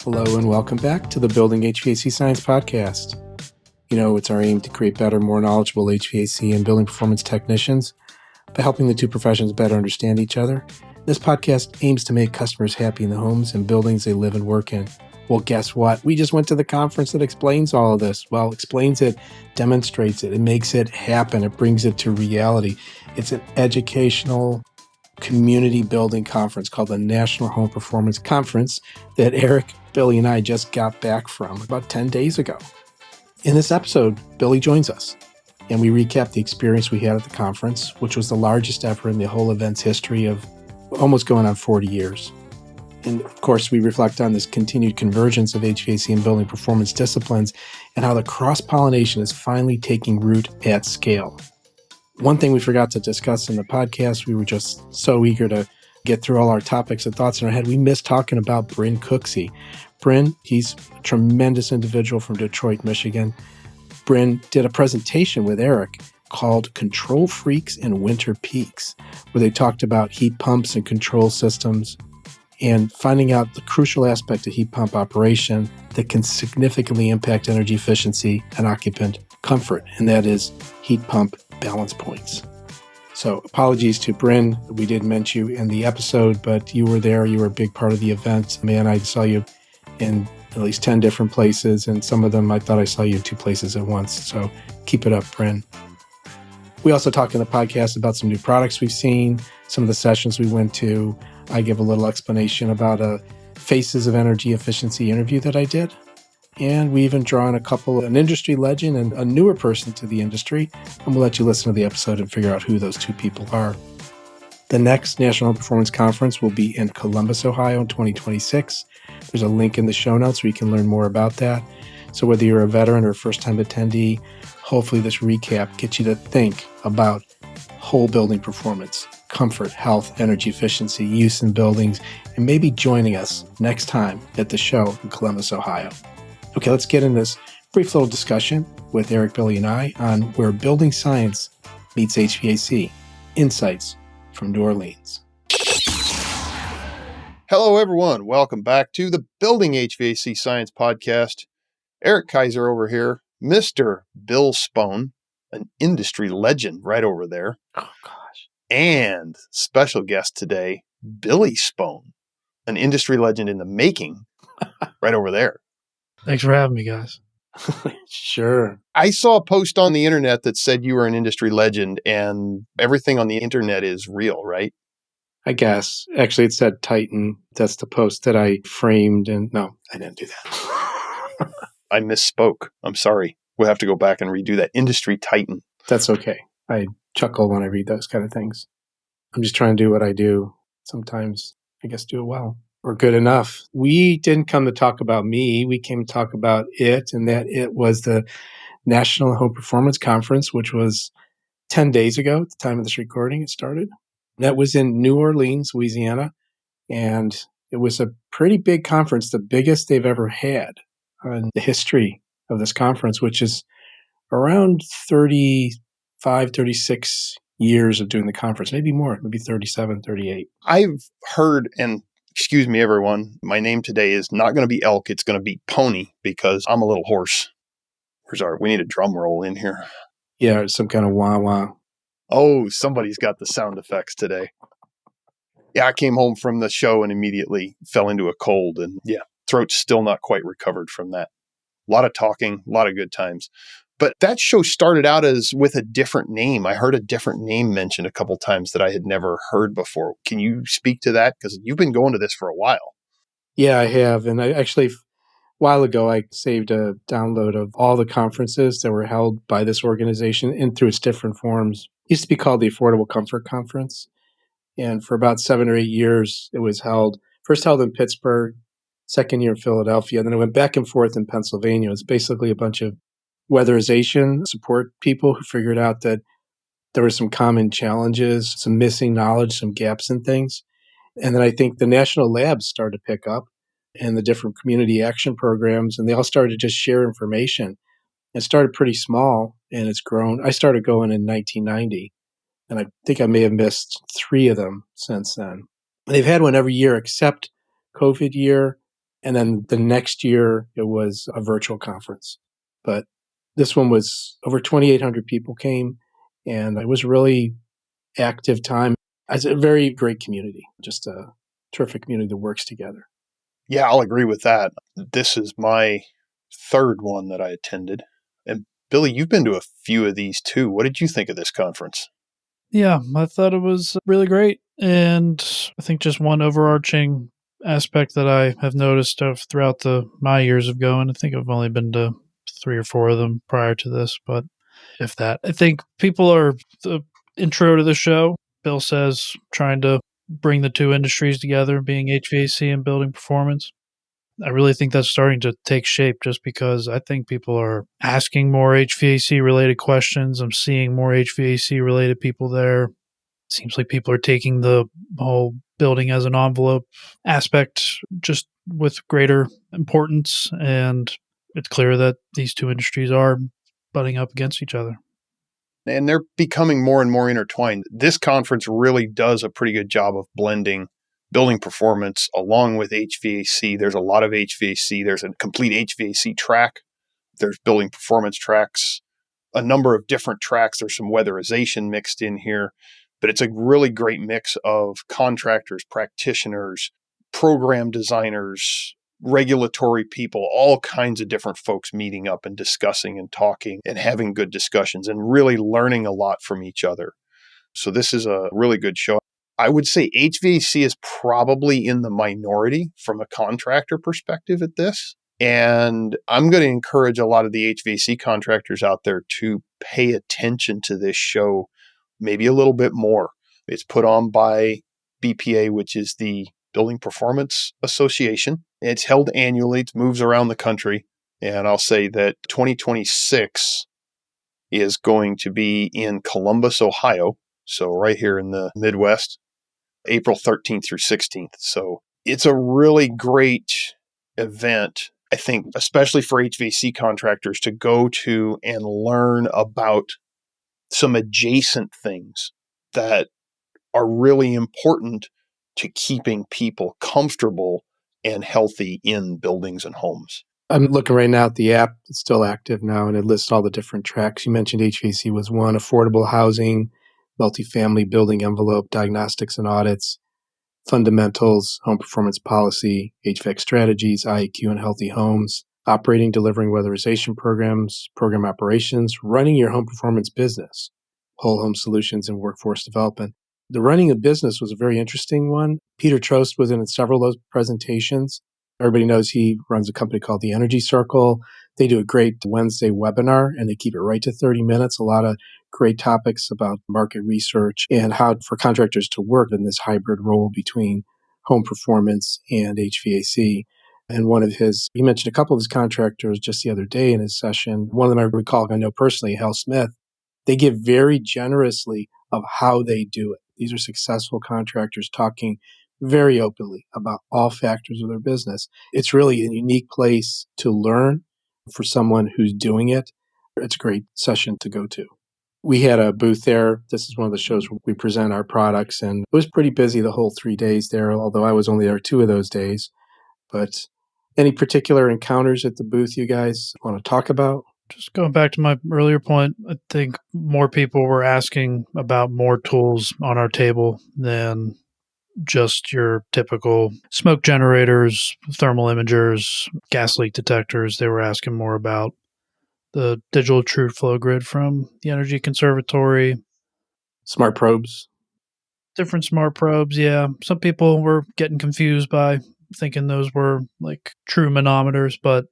Hello and welcome back to the Building HVAC Science podcast. You know, it's our aim to create better, more knowledgeable HVAC and building performance technicians by helping the two professions better understand each other. This podcast aims to make customers happy in the homes and buildings they live and work in. Well, guess what? We just went to the conference that explains all of this. Well, explains it, demonstrates it, it makes it happen, it brings it to reality. It's an educational community building conference called the National Home Performance Conference that Eric, Billy, and I just got back from about 10 days ago. In this episode, Billy joins us, and we recap the experience we had at the conference, which was the largest ever in the whole event's history of almost going on 40 years. And of course, we reflect on this continued convergence of HVAC and building performance disciplines and how the cross-pollination is finally taking root at scale. One thing we forgot to discuss in the podcast, we were just so eager to get through all our topics and thoughts in our head, we missed talking about Bryn Cooksey. Bryn, he's a tremendous individual from Detroit, Michigan. Bryn did a presentation with Eric called Control Freaks and Winter Peaks, where they talked about heat pumps and control systems and finding out the crucial aspect of heat pump operation that can significantly impact energy efficiency and occupant comfort, and that is heat pump balance points. So apologies to Bryn. We did mention you in the episode, but you were there. You were a big part of the event. Man, I saw you in at least 10 different places, and some of them I thought I saw you in 2 places at once. So keep it up, Bryn. We also talked in the podcast about some new products we've seen, some of the sessions we went to. I give a little explanation about a Faces of Energy Efficiency interview that I did. And we even drawn an industry legend and a newer person to the industry. And we'll let you listen to the episode and figure out who those 2 people are. The next National Performance Conference will be in Columbus, Ohio in 2026. There's a link in the show notes where you can learn more about that. So whether you're a veteran or a first-time attendee, hopefully this recap gets you to think about whole building performance, comfort, health, energy efficiency, use in buildings, and maybe joining us next time at the show in Columbus, Ohio. Okay, let's get into this brief little discussion with Eric, Billy, and I on where building science meets HVAC. Insights from New Orleans. Hello, everyone. Welcome back to the Building HVAC Science podcast. Eric Kaiser over here, Mr. Bill Spohn, an industry legend right over there. Oh, gosh. And special guest today, Billy Spohn, an industry legend in the making right over there. Thanks for having me, guys. Sure. I saw a post on the internet that said you were an industry legend, and everything on the internet is real, right? I guess. Actually, it said Titan. That's the post that I framed. And no, I didn't do that. I misspoke. I'm sorry. We'll have to go back and redo that. Industry Titan. That's okay. I chuckle when I read those kind of things. I'm just trying to do what I do. Sometimes, I guess, do it well. Or good enough. We didn't come to talk about me. We came to talk about it, and that it was the National Home Performance Conference, which was 10 days ago at the time of this recording. It started. That was in New Orleans, Louisiana, and it was a pretty big conference, the biggest they've ever had in the history of this conference, which is around 35, 36 years of doing the conference, maybe more, maybe 37, 38. I've heard, and excuse me, everyone, my name today is not going to be Elk. It's going to be Pony because I'm a little hoarse. We need a drum roll in here. Yeah, some kind of wah-wah. Oh, somebody's got the sound effects today. Yeah, I came home from the show and immediately fell into a cold. And yeah, throat's still not quite recovered from that. A lot of talking, a lot of good times. But that show started out as with a different name. I heard a different name mentioned a couple times that I had never heard before. Can you speak to that? Because you've been going to this for a while. Yeah, I have. And I actually, a while ago, I saved a download of all the conferences that were held by this organization and through its different forms. It used to be called the Affordable Comfort Conference. And for about 7 or 8 years, it was first held in Pittsburgh, second year in Philadelphia. Then it went back and forth in Pennsylvania. It was basically a bunch of weatherization support people who figured out that there were some common challenges, some missing knowledge, some gaps in things. And then I think the national labs started to pick up and the different community action programs, and they all started to just share information. It started pretty small, and it's grown. I started going in 1990, and I think I may have missed 3 of them since then. And they've had one every year except COVID year And then the next year, it was a virtual conference. But this one was over 2,800 people came, and it was really active time. It's a very great community, just a terrific community that works together. Yeah, I'll agree with that. This is my third one that I attended. And Billy, you've been to a few of these too. What did you think of this conference? Yeah, I thought it was really great. And I think just one overarching aspect that I have noticed throughout my years of going, I think I've only been to 3 or 4 of them prior to this, but if that, I think people are, the intro to the show, Bill says, trying to bring the two industries together, being HVAC and building performance. I really think that's starting to take shape just because I think people are asking more HVAC related questions. I'm seeing more HVAC related people there. It seems like people are taking the whole building as an envelope aspect just with greater importance. And it's clear that these two industries are butting up against each other. And they're becoming more and more intertwined. This conference really does a pretty good job of blending building performance along with HVAC. There's a lot of HVAC. There's a complete HVAC track. There's building performance tracks, a number of different tracks. There's some weatherization mixed in here, but it's a really great mix of contractors, practitioners, program designers, regulatory people, all kinds of different folks meeting up and discussing and talking and having good discussions and really learning a lot from each other. So this is a really good show. I would say HVAC is probably in the minority from a contractor perspective at this. And I'm going to encourage a lot of the HVAC contractors out there to pay attention to this show maybe a little bit more. It's put on by BPA, which is the Building Performance Association. It's held annually. It moves around the country. And I'll say that 2026 is going to be in Columbus, Ohio. So right here in the Midwest, April 13th through 16th. So it's a really great event, I think, especially for HVAC contractors to go to and learn about some adjacent things that are really important to keeping people comfortable and healthy in buildings and homes. I'm looking right now at the app. It's still active now, and it lists all the different tracks. You mentioned HVAC was one, affordable housing, multifamily building envelope, diagnostics and audits, fundamentals, home performance policy, HVAC strategies, IAQ and healthy homes, operating, delivering weatherization programs, program operations, running your home performance business, whole home solutions, and workforce development. The running a business was a very interesting one. Peter Trost was in several of those presentations. Everybody knows he runs a company called the Energy Circle. They do a great Wednesday webinar, and they keep it right to 30 minutes. A lot of great topics about market research and how for contractors to work in this hybrid role between home performance and HVAC. And he mentioned a couple of his contractors just the other day in his session. One of them I recall, I know personally, Hal Smith. They give very generously of how they do it. These are successful contractors talking very openly about all factors of their business. It's really a unique place to learn for someone who's doing it. It's a great session to go to. We had a booth there. This is one of the shows where we present our products, and it was pretty busy the whole 3 days there, although I was only there 2 of those days. But any particular encounters at the booth you guys want to talk about? Just going back to my earlier point, I think more people were asking about more tools on our table than just your typical smoke generators, thermal imagers, gas leak detectors. They were asking more about the digital true flow grid from the Energy Conservatory. Smart probes. Different smart probes, yeah. Some people were getting confused by thinking those were like true manometers, but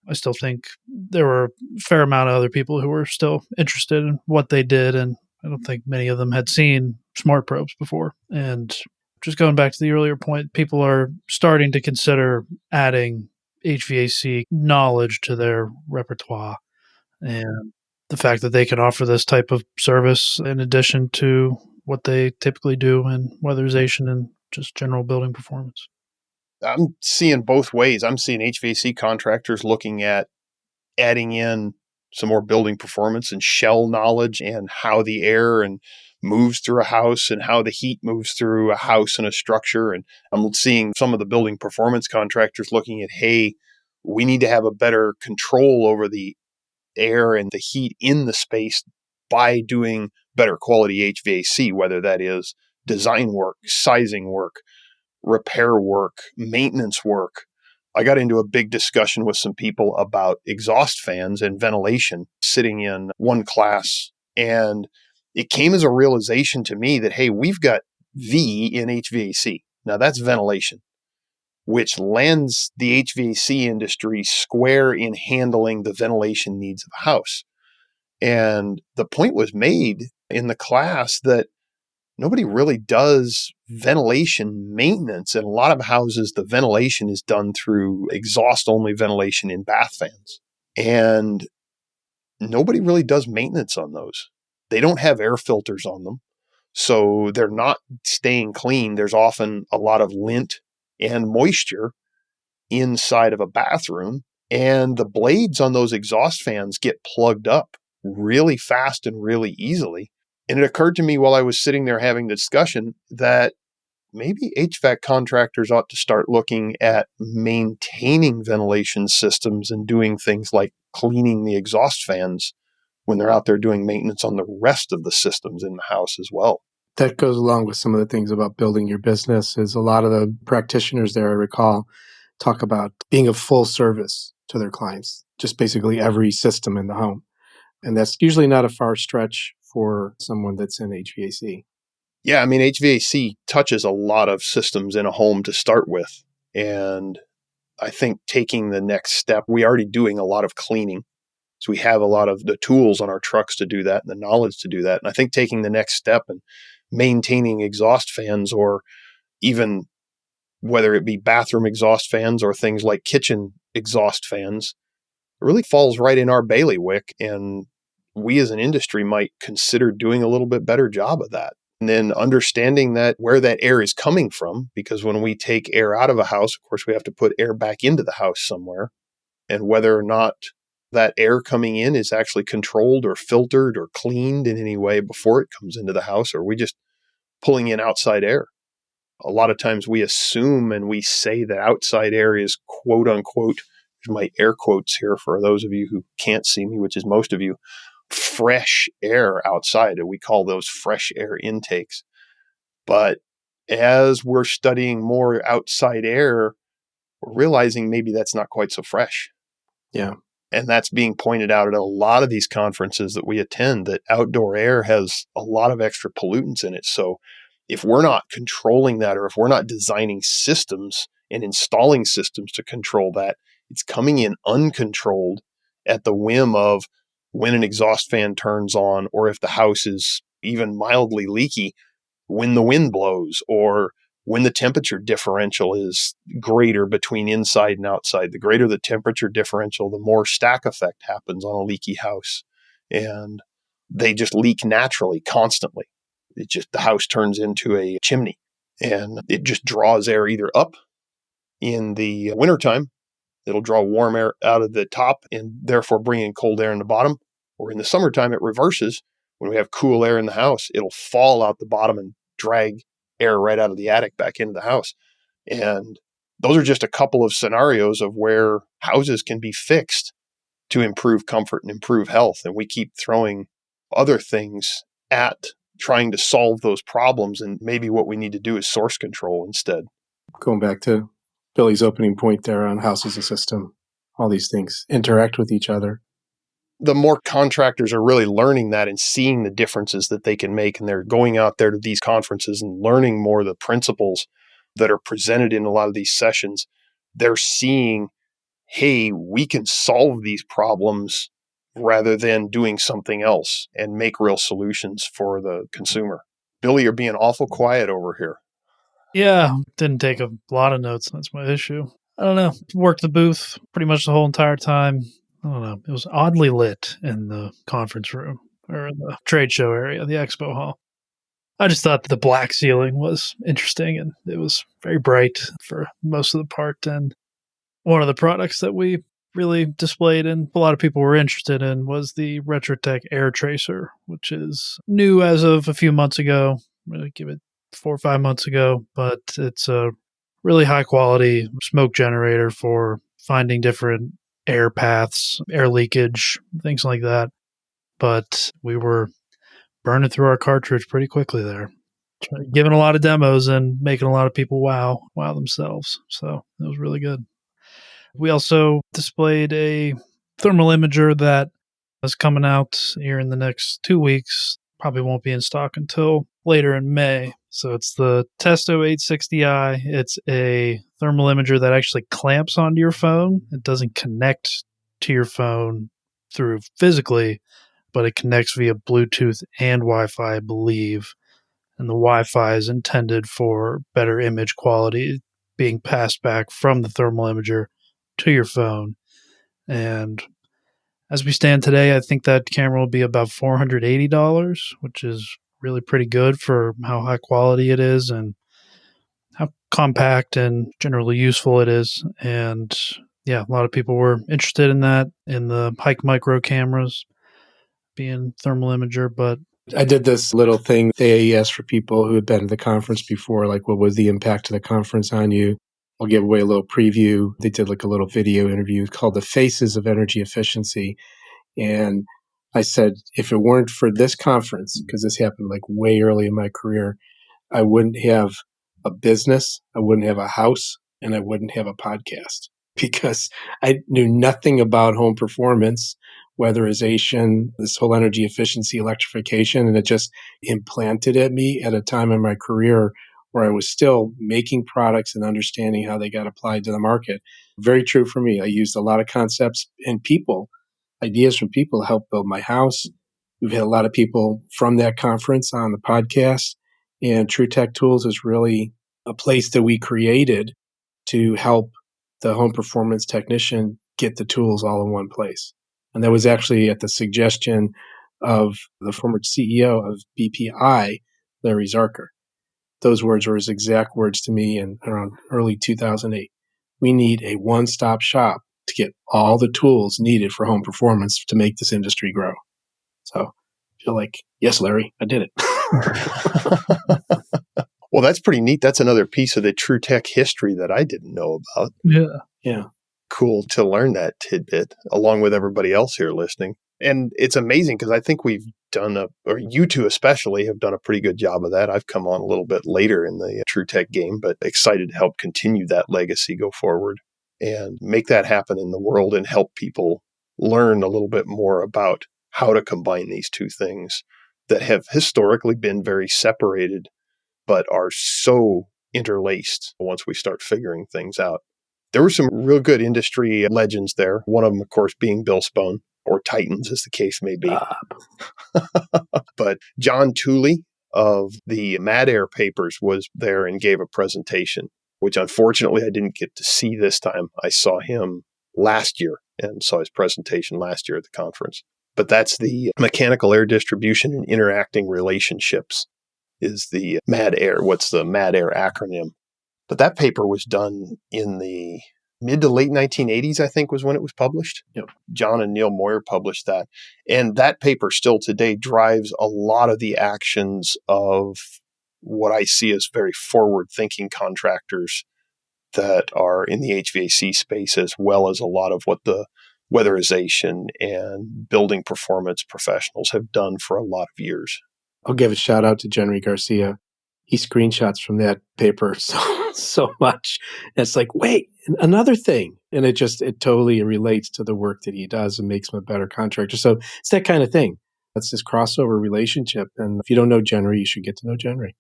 I still think there were a fair amount of other people who were still interested in what they did, and I don't think many of them had seen smart probes before. And just going back to the earlier point, people are starting to consider adding HVAC knowledge to their repertoire, and the fact that they can offer this type of service in addition to what they typically do in weatherization and just general building performance. I'm seeing both ways. I'm seeing HVAC contractors looking at adding in some more building performance and shell knowledge and how the air and moves through a house and how the heat moves through a house and a structure. And I'm seeing some of the building performance contractors looking at, hey, we need to have a better control over the air and the heat in the space by doing better quality HVAC, whether that is design work, sizing work, repair work, maintenance work. I got into a big discussion with some people about exhaust fans and ventilation sitting in one class. And it came as a realization to me that, hey, we've got V in HVAC. Now that's ventilation, which lands the HVAC industry square in handling the ventilation needs of a house. And the point was made in the class that nobody really does ventilation maintenance. In a lot of houses, the ventilation is done through exhaust-only ventilation in bath fans. And nobody really does maintenance on those. They don't have air filters on them, so they're not staying clean. There's often a lot of lint and moisture inside of a bathroom, and the blades on those exhaust fans get plugged up really fast and really easily. And it occurred to me while I was sitting there having the discussion that maybe HVAC contractors ought to start looking at maintaining ventilation systems and doing things like cleaning the exhaust fans when they're out there doing maintenance on the rest of the systems in the house as well. That goes along with some of the things about building your business. Is a lot of the practitioners there, I recall, talk about being a full service to their clients, just basically every system in the home. And that's usually not a far stretch for someone that's in HVAC. Yeah, I mean, HVAC touches a lot of systems in a home to start with. And I think taking the next step, we're already doing a lot of cleaning. So we have a lot of the tools on our trucks to do that and the knowledge to do that. And I think taking the next step and maintaining exhaust fans, or even whether it be bathroom exhaust fans or things like kitchen exhaust fans, it really falls right in our bailiwick. And we as an industry might consider doing a little bit better job of that. And then understanding that where that air is coming from, because when we take air out of a house, of course, we have to put air back into the house somewhere. And whether or not that air coming in is actually controlled or filtered or cleaned in any way before it comes into the house, or are we just pulling in outside air? A lot of times we assume and we say that outside air is quote unquote, there's my air quotes here for those of you who can't see me, which is most of you, fresh air outside. And we call those fresh air intakes. But as we're studying more outside air, we're realizing maybe that's not quite so fresh. Yeah. And that's being pointed out at a lot of these conferences that we attend, that outdoor air has a lot of extra pollutants in it. So if we're not controlling that, or if we're not designing systems and installing systems to control that, it's coming in uncontrolled at the whim of when an exhaust fan turns on, or if the house is even mildly leaky, when the wind blows, or when the temperature differential is greater between inside and outside. The greater the temperature differential, the more stack effect happens on a leaky house. And they just leak naturally, constantly. The house turns into a chimney, and it just draws air either up in the wintertime. It'll draw warm air out of the top and therefore bring in cold air in the bottom. Or in the summertime, it reverses. When we have cool air in the house, it'll fall out the bottom and drag air right out of the attic back into the house. And those are just a couple of scenarios of where houses can be fixed to improve comfort and improve health. And we keep throwing other things at trying to solve those problems. And maybe what we need to do is source control instead. Going back to Billy's opening point there on house as a system, all these things interact with each other. The more contractors are really learning that and seeing the differences that they can make, and they're going out there to these conferences and learning more of the principles that are presented in a lot of these sessions, they're seeing, hey, we can solve these problems rather than doing something else and make real solutions for the consumer. Billy, you're being awful quiet over here. Yeah, didn't take a lot of notes. That's my issue. I don't know. Worked the booth pretty much the whole entire time. I don't know. It was oddly lit in the conference room or the trade show area, the expo hall. I just thought the black ceiling was interesting, and it was very bright for most of the part. And one of the products that we really displayed and a lot of people were interested in was the RetroTec Air Tracer, which is new as of a few months ago. I'm going to give it 4 or 5 months ago, but it's a really high quality smoke generator for finding different air paths, air leakage, things like that. But we were burning through our cartridge pretty quickly there, giving a lot of demos and making a lot of people wow themselves. So it was really good. We also displayed a thermal imager that is coming out here in the next 2 weeks. Probably won't be in stock until later in May. So it's the Testo 860i. It's a thermal imager that actually clamps onto your phone. It doesn't connect to your phone through physically, but it connects via Bluetooth and Wi-Fi, I believe. And the Wi-Fi is intended for better image quality being passed back from the thermal imager to your phone. And as we stand today, I think that camera will be about $480, which is really pretty good for how high quality it is and how compact and generally useful it is. And yeah, a lot of people were interested in that, in the Hike Micro cameras being thermal imager. But I did this little thing, the AES, for people who had been to the conference before, like what was the impact of the conference on you? I'll give away a little preview. They did like a little video interview called The Faces of Energy Efficiency. And I said, if it weren't for this conference, because this happened like way early in my career, I wouldn't have a business, I wouldn't have a house, and I wouldn't have a podcast because I knew nothing about home performance, weatherization, this whole energy efficiency, electrification, and it just implanted at me at a time in my career where I was still making products and understanding how they got applied to the market. Very true for me. I used a lot of concepts and people, ideas from people to help build my house. We've had a lot of people from that conference on the podcast, and TruTech Tools is really a place that we created to help the home performance technician get the tools all in one place. And that was actually at the suggestion of the former CEO of BPI, Larry Zarker. Those words were his exact words to me in around early 2008. We need a one-stop shop to get all the tools needed for home performance to make this industry grow. So I feel like, yes, Larry, I did it. Well, that's pretty neat. That's another piece of the TruTech history that I didn't know about. Yeah. Cool to learn that tidbit along with everybody else here listening. And it's amazing because I think we've done or you two especially have done a pretty good job of that. I've come on a little bit later in the TruTech game, but excited to help continue that legacy go forward and make that happen in the world and help people learn a little bit more about how to combine these two things that have historically been very separated, but are so interlaced once we start figuring things out. There were some real good industry legends there. One of them, of course, being Bill Spohn, or Titans, as the case may be. But John Tooley of the Mad Air papers was there and gave a presentation, which unfortunately I didn't get to see this time. I saw him last year and saw his presentation last year at the conference. But that's the mechanical air distribution and interacting relationships is the Mad Air. What's the Mad Air acronym? But that paper was done in the mid to late 1980s, I think, was when it was published. Yep. John and Neil Moyer published that. And that paper still today drives a lot of the actions of what I see as very forward-thinking contractors that are in the HVAC space, as well as a lot of what the weatherization and building performance professionals have done for a lot of years. I'll give a shout out to Genry Garcia. He screenshots from that paper so much. And it's like, wait, another thing. And it totally relates to the work that he does and makes him a better contractor. So it's that kind of thing. It's this crossover relationship. And if you don't know Genry, you should get to know Genry.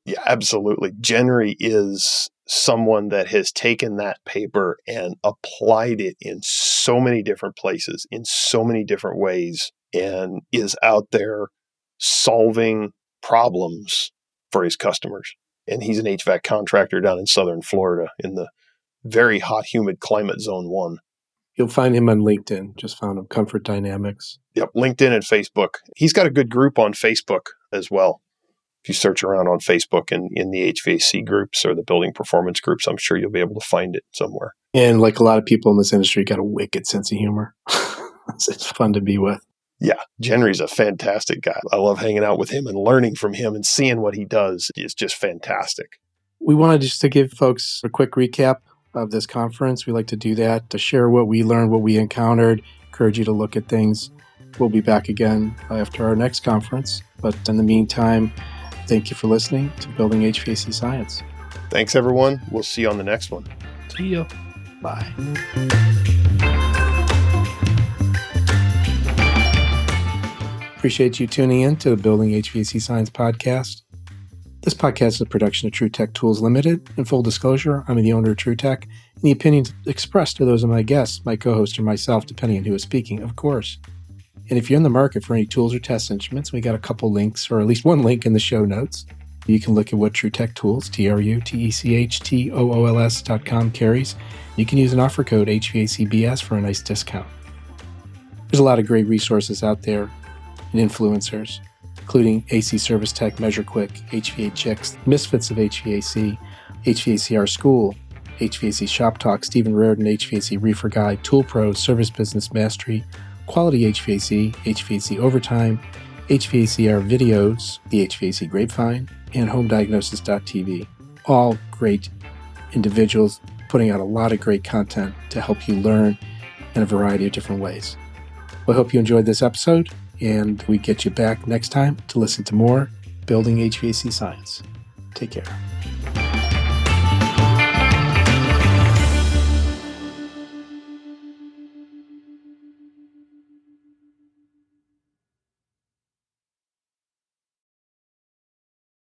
Yeah, absolutely. Genry is someone that has taken that paper and applied it in so many different places, in so many different ways, and is out there solving problems for his customers. And he's an HVAC contractor down in southern Florida in the very hot, humid climate zone 1. You'll find him on LinkedIn. Just found him, Comfort Dynamics. Yep, LinkedIn and Facebook. He's got a good group on Facebook as well. If you search around on Facebook and in the HVAC groups or the building performance groups, I'm sure you'll be able to find it somewhere. And like a lot of people in this industry, got a wicked sense of humor. It's fun to be with. Yeah, Genry's a fantastic guy. I love hanging out with him and learning from him and seeing what he does is just fantastic. We wanted just to give folks a quick recap of this conference. We like to do that, to share what we learned, what we encountered, encourage you to look at things. We'll be back again after our next conference. But in the meantime, thank you for listening to Building HVAC Science. Thanks, everyone. We'll see you on the next one. See ya. Bye. Appreciate you tuning in to the Building HVAC Science podcast. This podcast is a production of TruTech Tools Limited. In full disclosure, I'm the owner of TruTech, and the opinions expressed are those of my guests, my co-host, or myself, depending on who is speaking, of course. And if you're in the market for any tools or test instruments, we got a couple links, or at least one link in the show notes. You can look at what TruTech Tools, TruTechTools.com carries. You can use an offer code HVACBS for a nice discount. There's a lot of great resources out there and influencers, including AC Service Tech, Measure Quick, HVACX, Misfits of HVAC, HVACR School, HVAC Shop Talk, Stephen Reardon, HVAC Reefer Guide, Tool Pro, Service Business Mastery, Quality HVAC, HVAC Overtime, HVACR Videos, the HVAC Grapevine, and HomeDiagnosis.tv. All great individuals putting out a lot of great content to help you learn in a variety of different ways. We hope you enjoyed this episode, and we get you back next time to listen to more Building HVAC Science. Take care.